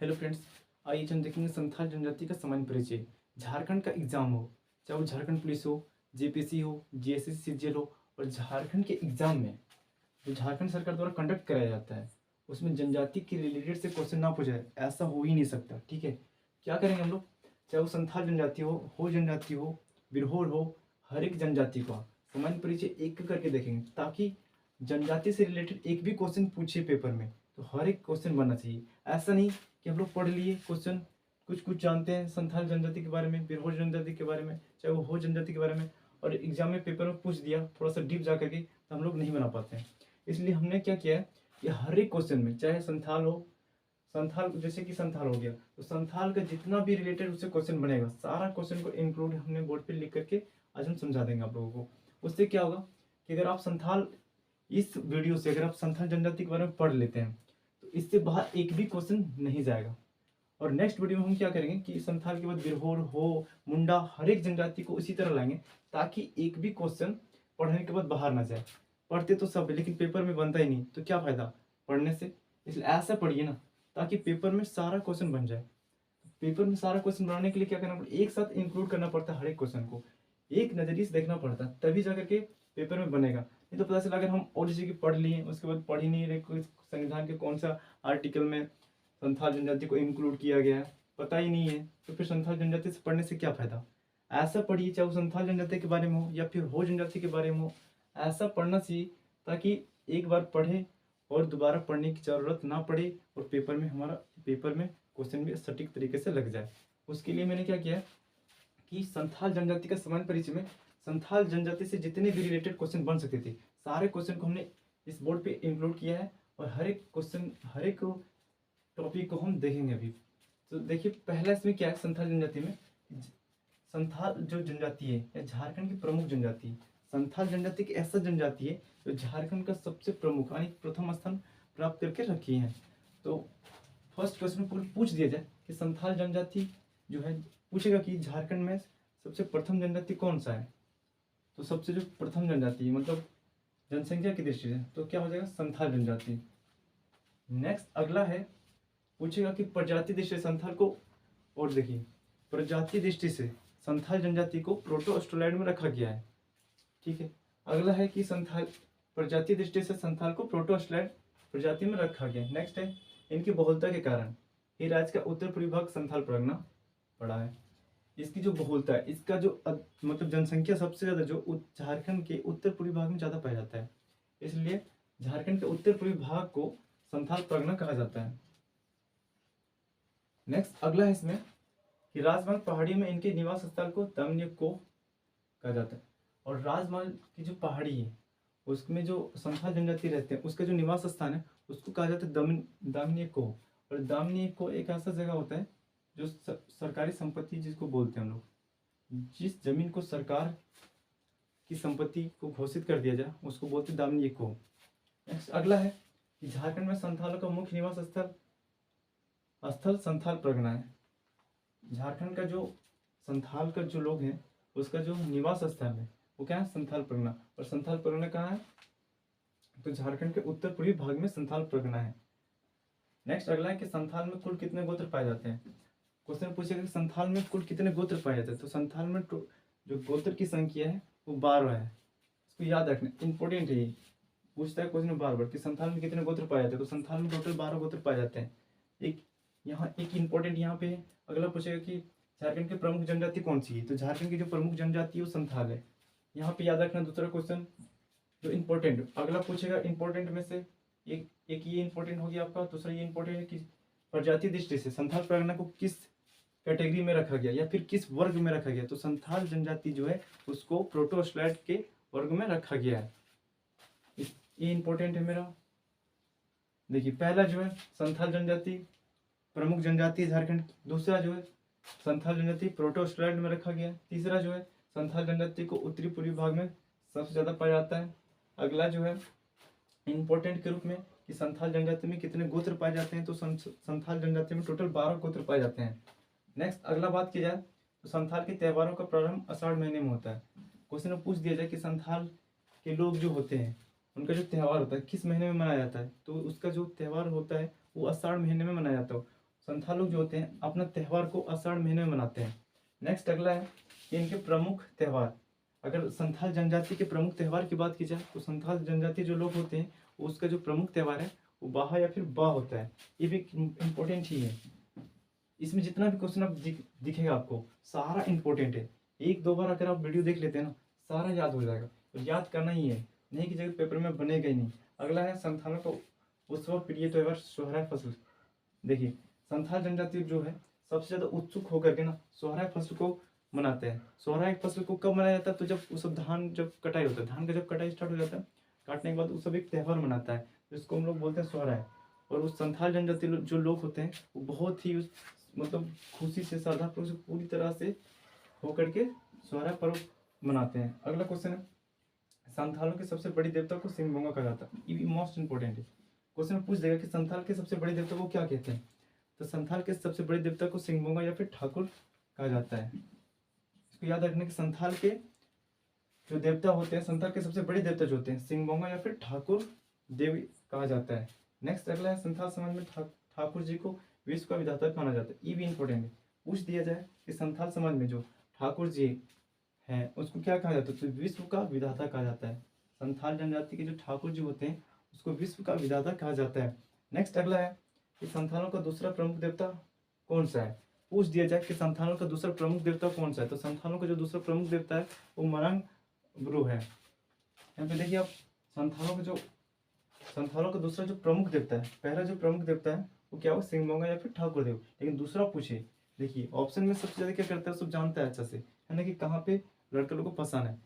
Hello friends, आइए हम देखेंगे संथाल जनजाति का सामान्य परिचय। झारखंड का एग्जाम हो, चाहे वो झारखंड पुलिस हो, जेपीसी हो, जीएसएससी सीजीएल हो, और झारखंड के एग्जाम में जो झारखंड सरकार द्वारा कंडक्ट कराया जाता है उसमें जनजाति के रिलेटेड से क्वेश्चन ना पूछे, ऐसा हो ही नहीं सकता। ठीक है, क्या करेंगे हम लोग, चाहे वो संथाल जनजाति हो जनजाति हो, बिरहोर हो, हर एक जनजाति का सामान्य परिचय एक एक करके देखेंगे, ताकि जनजाति से रिलेटेड एक भी क्वेश्चन पूछे पेपर में तो हर एक क्वेश्चन बनना चाहिए। ऐसा नहीं कि हम लोग पढ़ लिए क्वेश्चन, कुछ कुछ जानते हैं संथाल जनजाति के बारे में, बिरहोर जनजाति के बारे में, चाहे वो हो जनजाति के बारे में, और एग्जाम में पेपर में पूछ दिया थोड़ा सा डीप जा करके, तो हम लोग नहीं बना पाते हैं। इसलिए हमने क्या किया है कि हर एक क्वेश्चन में, चाहे संथाल हो, संथाल जैसे कि संथाल हो गया तो संथाल का जितना भी रिलेटेड उससे क्वेश्चन बनेगा, सारा क्वेश्चन को इंक्लूड हमने बोर्ड पे लिख करके आज हम समझा देंगे आप लोगों को। उससे क्या होगा कि अगर आप संथाल, इस वीडियो से अगर आप संथाल जनजाति के बारे में पढ़ लेते हैं तो इससे बाहर एक भी क्वेश्चन नहीं जाएगा। और नेक्स्ट वीडियो में हम क्या करेंगे कि संथाल के बाद बिरहोर हो, मुंडा, हर एक जनजाति को इसी तरह लाएंगे, ताकि एक भी क्वेश्चन पढ़ने के बाद बाहर ना जाए। पढ़ते तो सब है लेकिन पेपर में बनता ही नहीं, तो क्या फायदा पढ़ने से। इसलिए ऐसा पढ़िए ना, ताकि पेपर में सारा क्वेश्चन बन जाए। पेपर में सारा क्वेश्चन बनाने के लिए क्या करना पड़ता है, एक साथ इंक्लूड करना पड़ता है, हर एक क्वेश्चन को एक नजरिए से देखना पड़ता है, तभी जाकर के पेपर में बनेगा। नहीं तो पता चला अगर हम और जैसे कि पढ़ लिए उसके बाद पढ़ ही नहीं रहे कोई संविधान के कौन सा आर्टिकल में संथाल जनजाति को इंक्लूड किया गया है, पता ही नहीं है, तो फिर संथाल जनजाति से पढ़ने से क्या फायदा। ऐसा पढ़िए, चाहे वो संथाल जनजाति के बारे में हो या फिर हो जनजाति के बारे में हो, ऐसा पढ़ना चाहिए ताकि एक बार पढ़े और दोबारा पढ़ने की जरूरत ना पड़े, और पेपर में क्वेश्चन भी सटीक तरीके से लग जाए। उसके लिए मैंने क्या किया कि संथाल जनजाति का सामान्य परिचय में संथाल जनजाति से जितने भी रिलेटेड क्वेश्चन बन सकते थे, सारे क्वेश्चन को हमने इस बोर्ड पे इंक्लूड किया है, और हर एक क्वेश्चन, हर एक टॉपिक को हम देखेंगे अभी। तो देखिए पहला इसमें क्या है, संथाल जनजाति में संथाल जो जनजाति है या झारखंड की प्रमुख जनजाति है। संथाल जनजाति की ऐसा जनजाति है जो झारखंड का सबसे प्रमुख यानी प्रथम स्थान प्राप्त करके रखी है। तो फर्स्ट क्वेश्चन पूछ दिया जाए कि संथाल जनजाति जो है, पूछेगा कि झारखंड में सबसे प्रथम जनजाति कौन सा है, तो सबसे जो प्रथम जनजाति है मतलब जनसंख्या की दृष्टि से तो क्या हो जाएगा, संथाल जनजाति। नेक्स्ट अगला है, पूछेगा कि प्रजाति दृष्टि से संथाल को, और देखिए प्रजाति दृष्टि से संथाल जनजाति को प्रोटो ऑस्ट्रोलैंड में रखा गया है। ठीक है, अगला है कि संथाल प्रजाति दृष्टि से संथाल को प्रोटो ऑस्ट्रोलैंड प्रजाति में रखा गया है। नेक्स्ट है इनकी बहुलता के कारण ये राज्य का उत्तर पूर्वी भाग संथाल परगना पड़ा है। इसकी जो बहुलता है, इसका जो मतलब जनसंख्या सबसे ज्यादा जो झारखंड के उत्तर पूर्वी भाग में ज्यादा पाया जाता है, इसलिए झारखंड के उत्तर पूर्वी भाग को संथाल परगना कहा जाता है। नेक्स्ट अगला है इसमें कि राजमहल पहाड़ी में इनके निवास स्थल को दमनिको कहा जाता है, और राजमहल की जो पहाड़ी है उसमें जो संथाल जनजाति रहते हैं उसका जो निवास स्थान है उसको कहा जाता है दामनिको। और दामनिको एक ऐसा जगह होता है जो सरकारी संपत्ति जिसको बोलते हैं हम लोग, जिस जमीन को सरकार की संपत्ति को घोषित कर दिया जाए उसको बोलते हैं दामनिको। नेक्स्ट अगला है कि झारखंड में संथालों का मुख्य निवास स्थल संथाल परगना है। झारखंड का जो संथाल का जो लोग हैं उसका जो निवास स्थल है वो क्या है, संथाल परगना। और संथाल परगना कहाँ है, तो झारखंड के उत्तर पूर्वी भाग में संथाल परगना है। नेक्स्ट अगला है कि संथाल में कुल कितने गोत्र पाए जाते हैं। क्वेश्चन पूछेगा कि संथाल में कुल कितने गोत्र पाए जाते हैं, तो संथाल में जो गोत्र की संख्या है वो 12 है। इसको याद रखना, इंपॉर्टेंट है ये, पूछता है क्वेश्चन बार बार कि संथाल में कितने गोत्र पाए जाते हैं, तो संथाल में टोटल 12 गोत्र पाए जाते हैं। एक इंपॉर्टेंट यहाँ पे है, अगला पूछेगा कि झारखंड की प्रमुख जनजाति कौन सी है, तो झारखंड की जो प्रमुख जनजाति है वो संथाल है। यहाँ पे याद रखना दूसरा क्वेश्चन जो इंपॉर्टेंट अगला पूछेगा, इंपॉर्टेंट में से एक ये इंपॉर्टेंट हो गया आपका, दूसरा ये इंपॉर्टेंट है कि प्रजाति दृष्टि से संथाल परगना को किस कैटेगरी में रखा गया या फिर किस वर्ग में रखा गया, तो संथाल जनजाति जो है उसको प्रोटोस्लैट के वर्ग में रखा गया है। ये इंपॉर्टेंट है मेरा। देखिए पहला जो है संथाल जनजाति प्रमुख जनजाति झारखंड, दूसरा जो है संथाल जनजाति प्रोटोस्लैंड में रखा गया, तीसरा जो है संथाल जनजाति को उत्तरी पूर्वी भाग में सबसे ज्यादा पाया जाता है। अगला जो है इंपॉर्टेंट के रूप में कि संथाल जनजाति में कितने गोत्र पाए जाते हैं, तो संथाल जनजाति में टोटल 12 गोत्र पाए जाते हैं। नेक्स्ट अगला बात की जाए तो संथाल के त्योहारों का प्रारंभ आषाढ़ महीने में होता है। क्वेश्चन में पूछ दिया जाए कि संथाल के लोग जो होते हैं उनका जो त्यौहार होता है किस महीने में मनाया जाता है, तो उसका जो त्यौहार होता है वो आषाढ़ महीने में मनाया जाता है। संथाल लोग जो होते हैं अपना त्यौहार को आषाढ़ महीने में मनाते हैं। नेक्स्ट अगला है कि इनके प्रमुख त्यौहार। अगर संथाल जनजाति के प्रमुख त्यौहार की बात की जाए तो संथाल जनजाति जो लोग होते हैं उसका जो प्रमुख त्यौहार है वो बाहा या फिर बा होता है। ये भी इम्पोर्टेंट ही है। इसमें जितना भी क्वेश्चन आप दिखेगा आपको सारा इंपॉर्टेंट है। एक दो बार अगर आप वीडियो देख लेते हैं ना सारा याद हो जाएगा, और याद करना ही है, नहीं कि जगह पेपर में बनेगा ही नहीं। अगला है संथालों का उत्सव प्रिय त्योहार सोहराय फसल। देखिए संथाल जनजाति जो है सबसे ज्यादा उत्सुक होकर के ना सोहराय फसल को मनाते हैं। सोहराय फसल को कब मनाया जाता है? तो जब उस धान जब कटाई होता है, धान का जब कटाई स्टार्ट हो जाता है, काटने के बाद उस सब एक त्यौहार मनाता है जिसको हम लोग बोलते हैं सोहराय। और उस संथाल जनजाति जो लोग होते हैं वो बहुत ही मतलब खुशी से श्रद्धापूर्वक से पूरी तरह से होकर के सोहराय पर्व मनाते हैं। अगला क्वेश्चन है संथालों के सबसे बड़ी देवता को सिंगबोंगा कहा जाता है। ये मोस्ट इंपोर्टेंट है। क्वेश्चन में पूछ देगा कि संथाल के सबसे बड़े देवता को क्या कहते हैं? तो संथाल के सबसे बड़े देवता को सिंगबोंगा या फिर ठाकुर कहा जाता है। इसको याद रखने के संथाल के जो देवता होते हैं, संथाल के सबसे बड़े देवता जो होते हैं सिंगबोंगा या फिर ठाकुर देवी कहा जाता है। नेक्स्ट अगला है संथाल समाज में ठाकुर जी को विश्व का विधाता माना जाता है। ये भी इंपॉर्टेंट है। पूछ दिया जाए कि संथाल समाज में जो ठाकुर जी हैं उसको क्या कहा जाता है? तो विश्व का विधाता कहा जाता है। संथाल जनजाति के जो ठाकुर जी होते हैं उसको विश्व का विधाता कहा जाता है। नेक्स्ट अगला है कि संथालों का दूसरा प्रमुख देवता कौन सा है? पूछ दिया जाए कि संथालों का दूसरा प्रमुख देवता कौन सा है? तो संथालों का जो दूसरा प्रमुख देवता है वो मरंग ब्रू है। यहाँ पे देखिए आप संथालों का दूसरा जो प्रमुख देवता है, पहला जो प्रमुख देवता है वो क्या हो? सिंगबोंगा या फिर ठाकुर देव। लेकिन दूसरा पूछे, देखिए ऑप्शन में सबसे ज्यादा क्या करता है सब जानता है अच्छे से, है ना, कि कहाँ पे लड़के लोग को फंसाना है।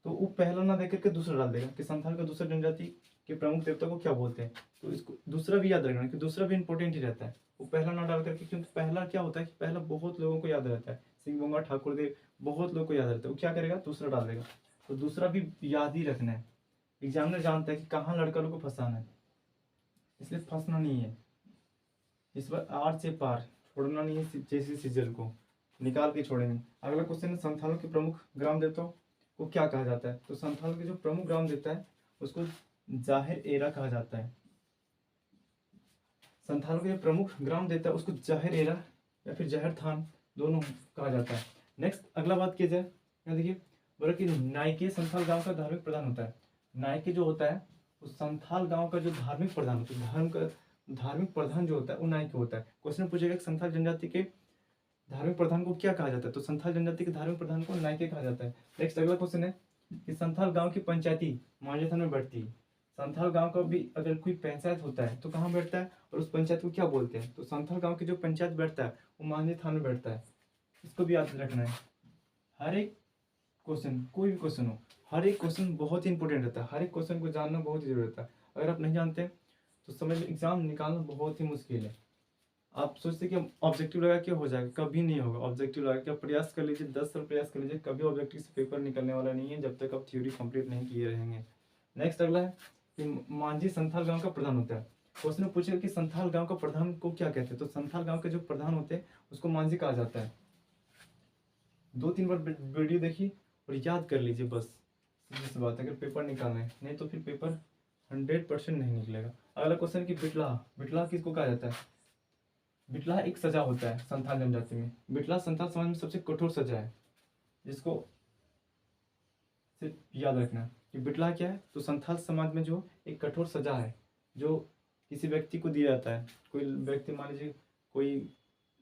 तो वो पहला ना देख करके दूसरा डाल देगा कि संथाल का दूसरा जनजाति के प्रमुख देवता को क्या बोलते हैं। तो इसको दूसरा भी याद रखना कि दूसरा भी इंपॉर्टेंट ही रहता है। वो पहला ना डाल करके, क्योंकि पहला क्या होता है कि पहला बहुत लोगों को याद रहता है, सिंगबोंगा ठाकुर देव बहुत लोगों को याद रहता है, वो क्या करेगा दूसरा डाल देगा। तो दूसरा भी याद ही रखना है। एग्जामिनर जानता है कि कहाँ लड़का लोग को फंसाना है, इसलिए फंसना नहीं है। इस बार आर से पार छोड़ना नहीं है, जैसे सीजल को निकाल के छोड़ेंगे। अगला क्वेश्चन है संथालों के प्रमुख ग्राम देवताओं को क्या कहा जाता है? तो संथालों के जो प्रमुख ग्राम देवता है उसको जाहिर एरा कहा जाता है। संथालों के जो प्रमुख ग्राम देवता है उसको जाहिर एरा या फिर जहर थान दोनों कहा जाता है। नेक्स्ट अगला बात किया जाए, यहाँ देखिए बोला कि नाइके संथाल गांव का धार्मिक प्रधान होता है। नाइके जो होता है उस संथाल गांव का जो धार्मिक प्रधान होता है, धार्मिक प्रधान जो होता है वो नाइके होता है। क्वेश्चन पूछेगा कि संथाल जनजाति के धार्मिक प्रधान को क्या कहा जाता है? तो संथाल जनजाति के धार्मिक प्रधान को नाइके कहा जाता है। नेक्स्ट अगला क्वेश्चन है कि संथाल गांव की पंचायती मांझेथान में बैठती है। संथाल गांव का भी अगर कोई पंचायत होता है तो कहाँ बैठता है और उस पंचायत को क्या बोलते हैं? तो संथाल गांव की जो पंचायत बैठता है वो मांझेथान में बैठता है। इसको भी याद रखना है। हर एक क्वेश्चन, कोई भी क्वेश्चन हो, हर एक क्वेश्चन बहुत ही इंपॉर्टेंट रहता है। हर एक क्वेश्चन को जानना बहुत ही जरूरी रहता है। अगर आप नहीं जानते तो समझ में एग्जाम निकालना बहुत ही मुश्किल है। आप सोचते कि ऑब्जेक्टिव लगा के हो जाएगा, कभी नहीं होगा। ऑब्जेक्टिव लगा के आप प्रयास कर लीजिए, 10 साल प्रयास कर लीजिए, कभी ऑब्जेक्टिव से पेपर निकलने वाला नहीं है जब तक आप थ्योरी कंप्लीट नहीं किए रहेंगे। नेक्स्ट अगला है कि मांझी संथाल गांव का प्रधान होता है। क्वेश्चन में पूछेगा कि संथाल गांव का प्रधान को क्या कहते हैं? तो संथाल गांव के जो प्रधान होते हैं उसको मांझी कहा जाता है। 2-3 बार वीडियो देखिए और याद कर लीजिए बस, सीधी सी बात है। अगर पेपर निकालना है, नहीं तो फिर पेपर 100% नहीं निकलेगा। अगला क्वेश्चन कि बिटला, बिटला किसको कहा जाता है? बिटला एक सजा होता है संथाल जनजाति में। बिटला संथाल समाज में सबसे कठोर सजा है, जिसको सिर्फ याद रखना है कि बिटला क्या है। तो संथाल समाज में जो एक कठोर सजा है जो किसी व्यक्ति को दिया जाता है। कोई व्यक्ति मान लीजिए कोई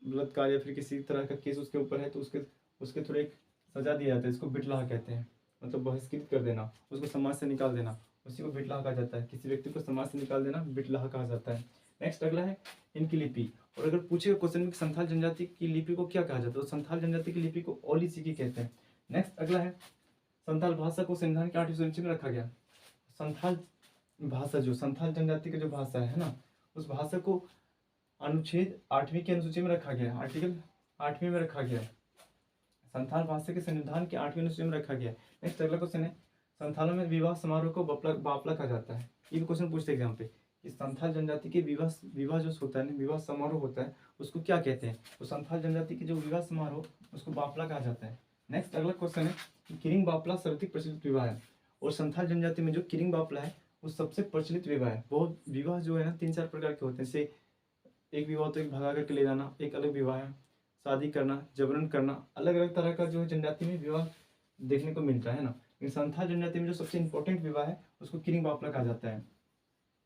बलात्कार या फिर किसी तरह का केस उसके ऊपर है तो उसके थोड़ा एक सजा दिया जाता है, इसको बिटला कहते हैं। मतलब बहिष्कृत कर देना, उसको समाज से निकाल देना, उसी को बिटला कहा जाता है। किसी व्यक्ति को समाज से निकाल देना बिटला कहा जाता है। नेक्स्ट अगला है इनकी लिपि। और अगर पूछेगा क्वेश्चन में संथाल जनजाति की लिपि को क्या कहा जाता है? तो संथाल जनजाति की लिपि को ओली सिकी कहते हैं। नेक्स्ट अगला है संथाल भाषा को संविधान के 8वीं अनुसूची में रखा गया। संथाल भाषा जो संथाल जनजाति की जो भाषा है ना, उस भाषा को अनुच्छेद 8वीं की अनुसूची में रखा गया, आर्टिकल 8वीं में रखा गया। संथाल भाषा के संविधान के 8वीं अनुसूची में रखा गया। नेक्स्ट अगला क्वेश्चन है संथालों में विवाह समारोह को बापला कहा जाता है। ये भी क्वेश्चन पूछते एग्जाम पे कि संथाल जनजाति के विवाह जो होता है, विवाह समारोह होता है, उसको क्या कहते हैं? तो संथाल जनजाति के जो विवाह समारोह उसको बापला कहा जाता है। नेक्स्ट अगला क्वेश्चन है कि किरिंग बापला सर्वाधिक प्रचलित विवाह है। और संथाल जनजाति में जो किरिंग बापला है वो सबसे प्रचलित विवाह है। बहुत विवाह जो है ना 3-4 प्रकार के होते हैं। जैसे एक विवाह तो एक भगा करके ले जाना एक अलग विवाह है, शादी करना, जबरन करना, अलग अलग तरह का जो है जनजाति में विवाह देखने को मिलता है ना। लेकिन संथाल जनजाति में जो सबसे इंपॉर्टेंट विवाह है उसको किरिंग बापला कहा जाता है।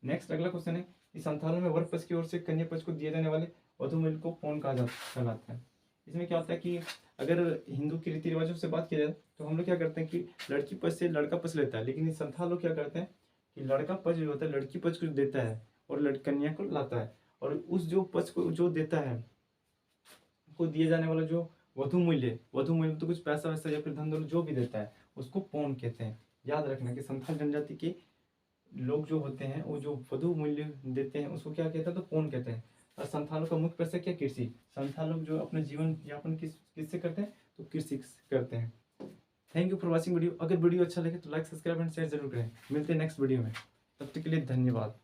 नेक्स्ट अगला क्वेश्चन है कि संथालों में वर पक्ष की ओर से कन्या पक्ष को दिए जाने वाले वधूमूल्य को पौन कहा कहलाता है। इसमें क्या होता है कि अगर हिंदू के रीति रिवाजों से बात की जाए तो हम लोग क्या करते हैं कि लड़की पक्ष से लड़का पक्ष लेता है, लेकिन संथाल लोग क्या करते हैं कि लड़का पक्ष जो होता है लड़की पक्ष को देता है और कन्या को लाता है, और उस जो पक्ष को जो देता है को दिए जाने वाला जो वधु मूल्य तो कुछ पैसा वैसा या फिर धन दौलत जो भी देता है उसको पौन कहते हैं। याद रखना कि संथाल जनजाति के लोग जो होते हैं वो जो वधु मूल्य देते हैं उसको क्या कहते हैं, तो पौन कहते हैं। और संथालों का मुख्य पेशा क्या, कृषि। संथाल लोग जो अपने जीवन यापन किससे करते हैं, तो कृषि करते हैं। Thank you for watching video. अगर वीडियो अच्छा लगे तो लाइक सब्सक्राइब एंड शेयर जरूर करें। मिलते हैं नेक्स्ट वीडियो में, तब तक के लिए धन्यवाद।